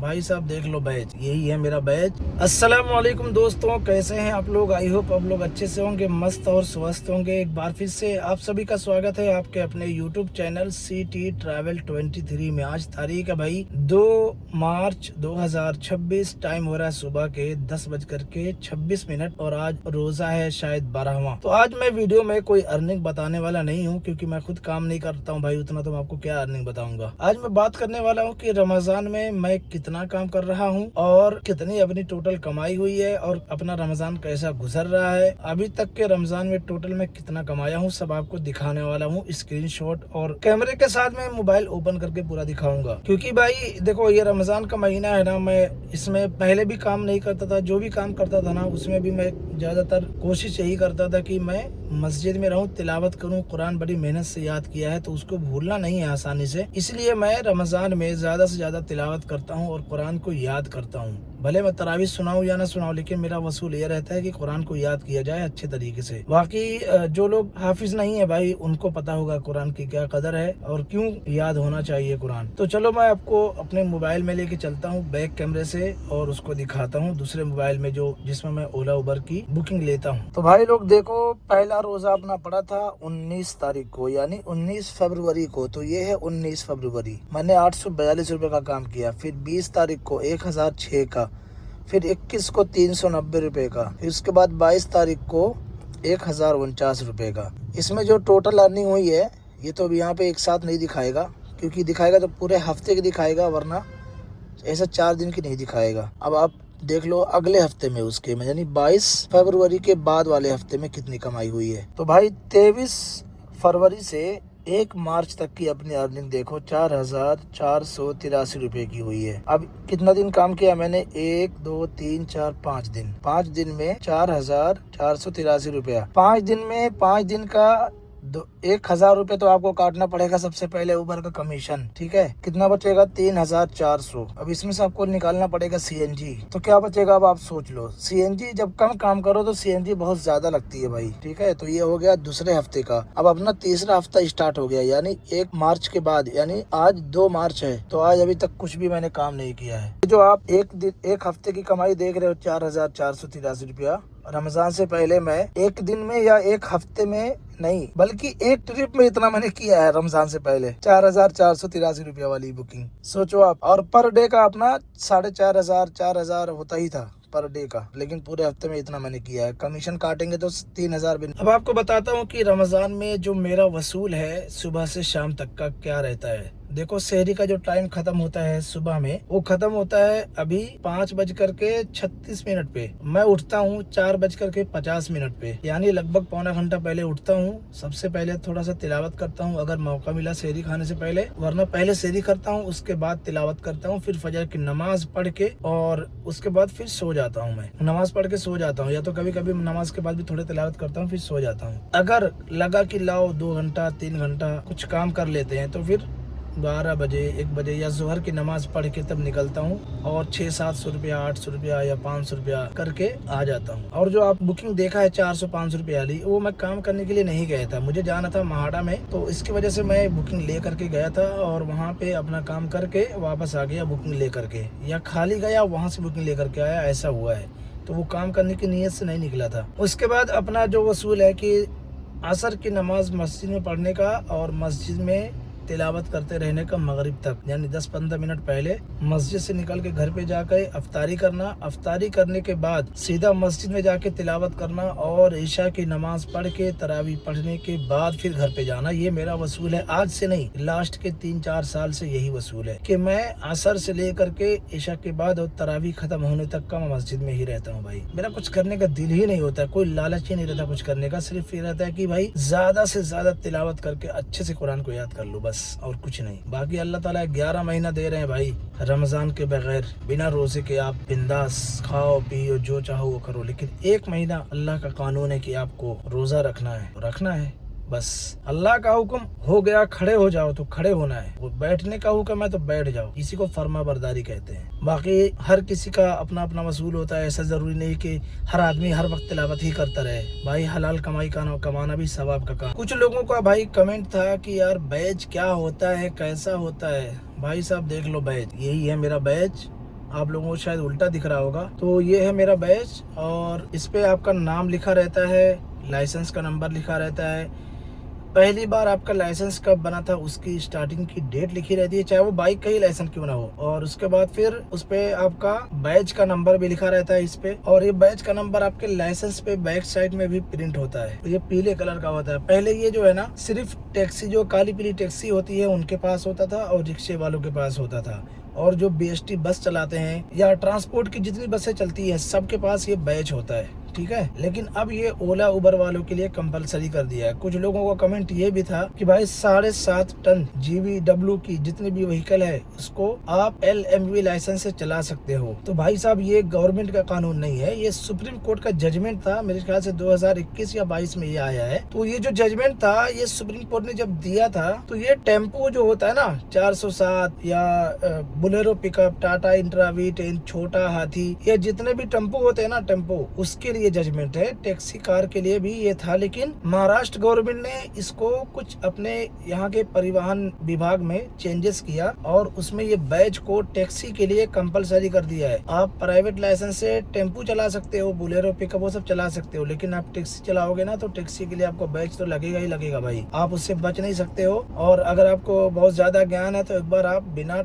भाई साहब देख लो बैच, यही है मेरा बैच। अस्सलाम वालेकुम दोस्तों, कैसे हैं आप लोग? आई होप आप लोग अच्छे से होंगे, मस्त और स्वस्थ होंगे। एक बार फिर से आप सभी का स्वागत है आपके अपने यूट्यूब चैनल सिटी ट्रैवल 23 में। आज तारीख है भाई 2 मार्च 2026। टाइम हो रहा है सुबह के 10:26 और आज रोजा है शायद 12वां। तो आज मैं वीडियो में कोई अर्निंग बताने वाला नहीं हूँ, क्योंकि मैं खुद काम नहीं करता हूँ भाई उतना, तो मैं आपको क्या अर्निंग बताऊंगा। आज मैं बात करने वाला हूँ कि रमजान में मैं कितना काम कर रहा हूँ और कितनी अपनी टोटल कमाई हुई है और अपना रमजान कैसा गुजर रहा है। अभी तक के रमजान में टोटल मैं कितना कमाया हूँ सब आपको दिखाने वाला हूँ, स्क्रीनशॉट और कैमरे के साथ में मोबाइल ओपन करके पूरा दिखाऊंगा। क्योंकि भाई देखो, ये रमजान का महीना है ना, मैं इसमें पहले भी काम नहीं करता था, जो भी काम करता था ना उसमें भी मैं ज्यादातर कोशिश यही करता था कि मैं मस्जिद में रहूं, तिलावत करूं। कुरान बड़ी मेहनत से याद किया है तो उसको भूलना नहीं है आसानी से, इसलिए मैं रमजान में ज्यादा से ज्यादा तिलावत करता हूं और कुरान को याद करता हूं। भले मैं तरावी सुनाऊं या ना सुनाऊं, लेकिन मेरा वसूल ये रहता है कि कुरान को याद किया जाए अच्छे तरीके से। बाकी जो लोग हाफिज नहीं है भाई, उनको पता होगा कुरान की क्या कदर है और क्यों याद होना चाहिए कुरान। तो चलो मैं आपको अपने मोबाइल में लेके चलता हूँ बैक कैमरे से और उसको दिखाता हूँ दूसरे मोबाइल में जो जिसमें मैं ओला उबर की बुकिंग लेता हूँ। तो भाई लोग देखो, पहला रोजा अपना पड़ा था 19 तारीख को, यानी 19 फरवरी को। तो ये है 19 फरवरी। मैंने 842 रुपए का काम किया। फिर 20 तारीख को 1006 का, फिर 21 को 390 रुपए का, फिर उसके बाद 22 तारीख को 1049 रुपए का। इसमें जो टोटल अर्निंग हुई है ये तो अभी यहाँ पे एक साथ नहीं दिखाएगा, क्योंकि दिखाएगा तो पूरे हफ्ते की दिखाएगा, वरना ऐसा 4 दिन की नहीं दिखाएगा। अब आप देख लो अगले हफ्ते में, उसके में यानी 22 फरवरी के बाद वाले हफ्ते में कितनी कमाई हुई है। तो भाई 23 फरवरी से 1 मार्च तक की अपनी अर्निंग देखो, 4483 रुपए की हुई है। अब कितना दिन काम किया मैंने? 1 2 3 4 5 दिन। 5 दिन में 4483 रुपया। 5 दिन में 5 दिन का 1000 रुपए तो आपको काटना पड़ेगा सबसे पहले उबर का कमीशन, ठीक है? कितना बचेगा? 3400। अब इसमें से आपको निकालना पड़ेगा सीएनजी। तो क्या बचेगा अब आप सोच लो। सीएनजी जब कम काम करो तो सीएनजी बहुत ज्यादा लगती है भाई, ठीक है? तो ये हो गया दूसरे हफ्ते का। अब अपना तीसरा हफ्ता स्टार्ट हो गया, यानी 1 मार्च के बाद, यानी आज 2 मार्च है। तो आज अभी तक कुछ भी मैंने काम नहीं किया है। जो आप एक हफ्ते की कमाई देख रहे हो 4483 रुपया, रमजान से पहले मैं एक दिन में या एक हफ्ते में नहीं, बल्कि एक ट्रिप में इतना मैंने किया है रमजान से पहले। 4483 रुपया वाली बुकिंग सोचो आप। और पर डे का अपना 4500 4000 होता ही था पर डे का, लेकिन पूरे हफ्ते में इतना मैंने किया है। कमीशन काटेंगे तो 3000 भी। अब आपको बताता हूँ कि रमजान में जो मेरा वसूल है सुबह से शाम तक का क्या रहता है। देखो, शहरी का जो टाइम खत्म होता है सुबह में, वो खत्म होता है अभी 5:36 पे। मैं उठता हूँ 4:50 पे, यानी लगभग पौना घंटा पहले उठता हूँ। सबसे पहले थोड़ा सा तिलावत करता हूँ अगर मौका मिला शहरी खाने से पहले, वरना पहले शहरी करता हूँ, उसके बाद तिलावत करता हूँ। फिर फजर की नमाज पढ़ के और उसके बाद फिर सो जाता हूँ। मैं नमाज पढ़ के सो जाता हूँ, या तो कभी कभी नमाज के बाद भी थोड़ी तिलावत करता हूँ, फिर सो जाता हूँ। अगर लगा कि लाओ 2 घंटा 3 घंटा कुछ काम कर लेते हैं, तो फिर 12 बजे 1 बजे या जोहर की नमाज पढ़ के तब निकलता हूँ और 600-700 रुपया 800 रुपया या 500 रुपया करके आ जाता हूँ। और जो आप बुकिंग देखा है 400-500 रुपया वाली, वो मैं काम करने के लिए नहीं गया था, मुझे जाना था महाड़ा में, तो इसकी वजह से मैं बुकिंग ले करके गया था और वहाँ पे अपना काम करके वापस आ गया बुकिंग ले करके, या खाली गया वहाँ से बुकिंग ले करके आया, ऐसा हुआ है। तो वो काम करने की नीयत से नहीं निकला था। उसके बाद अपना जो वसूल है कि असर की नमाज मस्जिद में पढ़ने का और मस्जिद में तिलावत करते रहने का मगरिब तक, यानी 10-15 मिनट पहले मस्जिद से निकल के घर पे जाकर अफ्तारी करना। अफ्तारी करने के बाद सीधा मस्जिद में जाके तिलावत करना और ईशा की नमाज पढ़ के तरावी पढ़ने के बाद फिर घर पे जाना। ये मेरा वसूल है, आज से नहीं, लास्ट के 3-4 साल से यही वसूल है कि मैं असर से लेकर के ईशा के बाद और तरावी खत्म होने तक का मैं मस्जिद में ही रहता हूँ भाई। मेरा कुछ करने का दिल ही नहीं होता, कोई लालच ही नहीं रहता कुछ करने का, सिर्फ ये रहता है कि भाई ज्यादा से ज्यादा तिलावत करके अच्छे से कुरान को याद कर लो, और कुछ नहीं। बाकी अल्लाह ताला 11 महीना दे रहे हैं भाई रमजान के बगैर, बिना रोजे के आप बिंदास खाओ पियो जो चाहो वो करो, लेकिन 1 महीना अल्लाह का कानून है कि आपको रोजा रखना है। बस अल्लाह का हुक्म हो गया खड़े हो जाओ तो खड़े होना है, वो बैठने का हुक्म है तो बैठ जाओ, इसी को फर्मा बरदारी कहते हैं। बाकी हर किसी का अपना अपना वसूल होता है, ऐसा जरूरी नहीं कि हर आदमी हर वक्त तिलावत ही करता रहे भाई। हलाल कमाई का कमाना भी सवाब का काम। कुछ लोगों का भाई कमेंट था कि यार बैच क्या होता है, कैसा होता है। भाई साहब देख लो बैच, यही है मेरा बैच आप लोगों को शायद उल्टा दिख रहा होगा। तो ये है मेरा बैच और इस पे आपका नाम लिखा रहता है, लाइसेंस का नंबर लिखा रहता है, पहली बार आपका लाइसेंस कब बना था उसकी स्टार्टिंग की डेट लिखी रहती है, चाहे वो बाइक का ही लाइसेंस क्यों ना हो। और उसके बाद फिर उस पे आपका बैच का नंबर भी लिखा रहता है इस पे। और ये बैच का नंबर आपके लाइसेंस पे बैक साइड में भी प्रिंट होता है। तो ये पीले कलर का होता है। पहले ये जो है ना सिर्फ टैक्सी, जो काली पीली टैक्सी होती है उनके पास होता था और रिक्शे वालों के पास होता था। और जो BST बस चलाते हैं या ट्रांसपोर्ट की जितनी बसें चलती है सबके पास ये बैच होता है, ठीक है। लेकिन अब ये ओला उबर वालों के लिए कंपलसरी कर दिया है। कुछ लोगों का कमेंट ये भी था कि भाई 7.5 टन GVW की जितनी भी व्हीकल है उसको आप LMV लाइसेंस से चला सकते हो। तो भाई साहब ये गवर्नमेंट का कानून नहीं है, ये सुप्रीम कोर्ट का जजमेंट था। मेरे ख्याल से 2021 या 22 में ये आया है। तो ये जो जजमेंट था ये सुप्रीम कोर्ट ने जब दिया था तो ये टेम्पो जो होता है ना 407 या बोलेरो पिकअप, टाटा इंट्रा वी10, छोटा हाथी, ये जितने भी टेम्पो होते हैं ना टेम्पो, उसके लिए जजमेंट है। टैक्सी कार के लिए भी ये था। लेकिन महाराष्ट्र गवर्नमेंट ने इसको कुछ अपने यहाँ के परिवहन विभाग में चेंजेस किया और उसमें ये बैच को टैक्सी के लिए कंपलसरी कर दिया है। आप प्राइवेट लाइसेंस से टेम्पो चला सकते हो, बोलेरो पिकअप वो सब चला सकते हो, लेकिन आप टैक्सी चलाओगे ना तो टैक्सी के लिए आपको बैच तो लगेगा ही लगेगा भाई, आप उससे बच नहीं सकते हो। और अगर आपको बहुत ज्यादा ज्ञान है तो एक बार आप बिना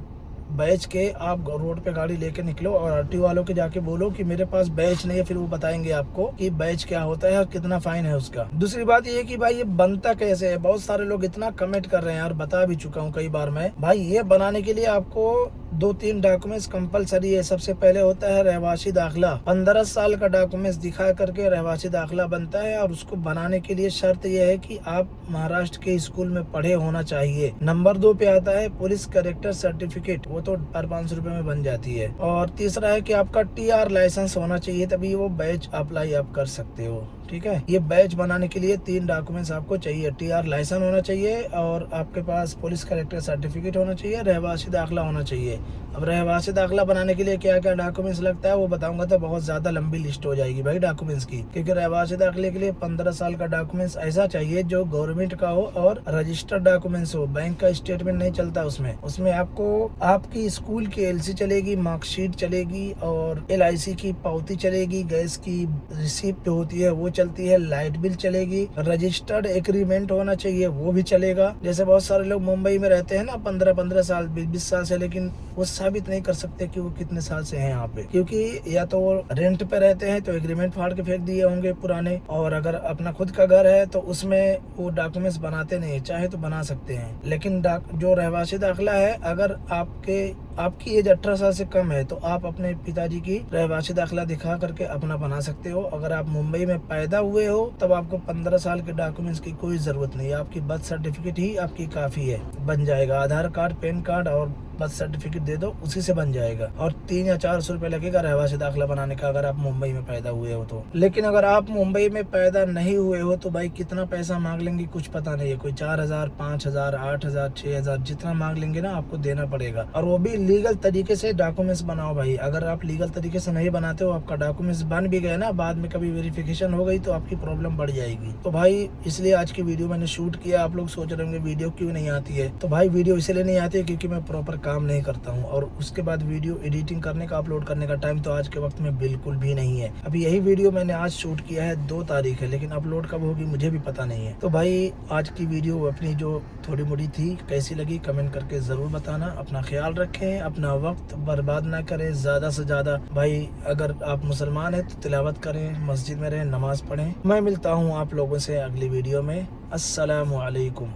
बैच के आप रोड पे गाड़ी लेके निकलो और RTO वालों के जाके बोलो कि मेरे पास बैच नहीं है, फिर वो बताएंगे आपको कि बैच क्या होता है और कितना फाइन है उसका। दूसरी बात ये कि भाई ये बनता कैसे है, बहुत सारे लोग इतना कमेंट कर रहे हैं और बता भी चुका हूँ कई बार मैं। भाई ये बनाने के लिए आपको 2-3 डॉक्यूमेंट्स कंपलसरी है। सबसे पहले होता है रहवासी दाखिला, 15 साल का डॉक्यूमेंट्स दिखा करके रहवासी दाखिला बनता है। और उसको बनाने के लिए शर्त यह है कि आप महाराष्ट्र के स्कूल में पढ़े होना चाहिए। नंबर 2 पे आता है पुलिस कैरेक्टर सर्टिफिकेट, वो तो 500 रुपए में बन जाती है। और तीसरा है कि आपका TR लाइसेंस होना चाहिए, तभी वो बैच अप्लाई आप कर सकते हो, ठीक है। ये बैच बनाने के लिए 3 डॉक्यूमेंट्स आपको चाहिए। TR लाइसेंस होना चाहिए और आपके पास पुलिस कैरेक्टर सर्टिफिकेट होना चाहिए, रहवासी दाखिला होना चाहिए। अब रहवासी दाखिला बनाने के लिए क्या क्या डॉक्यूमेंट्स लगता है वो बताऊंगा तो बहुत ज्यादा लंबी लिस्ट हो जाएगी भाई डॉक्यूमेंट्स की, क्योंकि रहवासी दाखिले के लिए 15 साल का डॉक्यूमेंट्स ऐसा चाहिए जो गवर्नमेंट का हो और रजिस्टर्ड डॉक्यूमेंट्स हो। बैंक का स्टेटमेंट नहीं चलता उसमें आपको आपकी स्कूल की LC चलेगी, मार्कशीट चलेगी और LIC की पावती चलेगी, गैस की रिसिप्ट होती है वो चलती है, लाइट बिल चलेगी, रजिस्टर्ड एग्रीमेंट होना चाहिए वो भी चलेगा। जैसे बहुत सारे लोग मुंबई में रहते हैं ना 15-15 साल 20-20 साल से, लेकिन वो साबित नहीं कर सकते कि वो कितने साल से हैं यहाँ पे, क्योंकि या तो वो रेंट पे रहते हैं तो एग्रीमेंट फाड़ के फेंक दिए होंगे पुराने, और अगर अपना खुद का घर है तो उसमें वो डॉक्यूमेंट्स बनाते नहीं, चाहे तो बना सकते हैं। लेकिन जो रहवासी दाखिला है, अगर आपकी एज 18 साल से कम है तो आप अपने पिताजी की रहवासी दाखिला दिखा करके अपना बना सकते हो। अगर आप मुंबई में पैदा हुए हो तब आपको 15 साल के डॉक्यूमेंट्स की कोई जरूरत नहीं है, आपकी बर्थ सर्टिफिकेट ही आपकी काफी है, बन जाएगा। आधार कार्ड, पैन कार्ड और बर्थ सर्टिफिकेट दे दो, उसी से बन जाएगा। और 300 या 400 रुपए लगेगा रहवासी दाखिला बनाने का अगर आप मुंबई में पैदा हुए हो तो। लेकिन अगर आप मुंबई में पैदा नहीं हुए हो तो भाई कितना पैसा मांग लेंगे कुछ पता नहीं है, कोई 4000, 5000, 8000, 6000 जितना मांग लेंगे ना आपको देना पड़ेगा। और वो भी लीगल तरीके से डॉक्यूमेंट्स बनाओ भाई। अगर आप लीगल तरीके से नहीं बनाते हो, आपका डॉक्यूमेंट्स बन भी गए ना, बाद में कभी वेरिफिकेशन हो गई तो आपकी प्रॉब्लम बढ़ जाएगी। तो भाई इसलिए आज की वीडियो मैंने शूट किया। आप लोग सोच रहे होंगे वीडियो क्यों नहीं आती है, तो भाई वीडियो इसलिए नहीं आती है क्योंकि मैं प्रॉपर काम नहीं करता हूँ, और उसके बाद वीडियो एडिटिंग करने का, अपलोड करने का टाइम तो आज के वक्त में बिल्कुल भी नहीं है। अभी यही वीडियो मैंने आज शूट किया है, 2 तारीख है, लेकिन अपलोड कब होगी मुझे भी पता नहीं है। तो भाई आज की वीडियो अपनी जो थोड़ी मोड़ी थी कैसी लगी कमेंट करके जरूर बताना। अपना ख्याल रखें, अपना वक्त बर्बाद ना करें ज्यादा से ज्यादा। भाई अगर आप मुसलमान हैं तो तिलावत करें, मस्जिद में रहें, नमाज पढ़ें। मैं मिलता हूँ आप लोगों से अगली वीडियो में। अस्सलामु अलैकुम।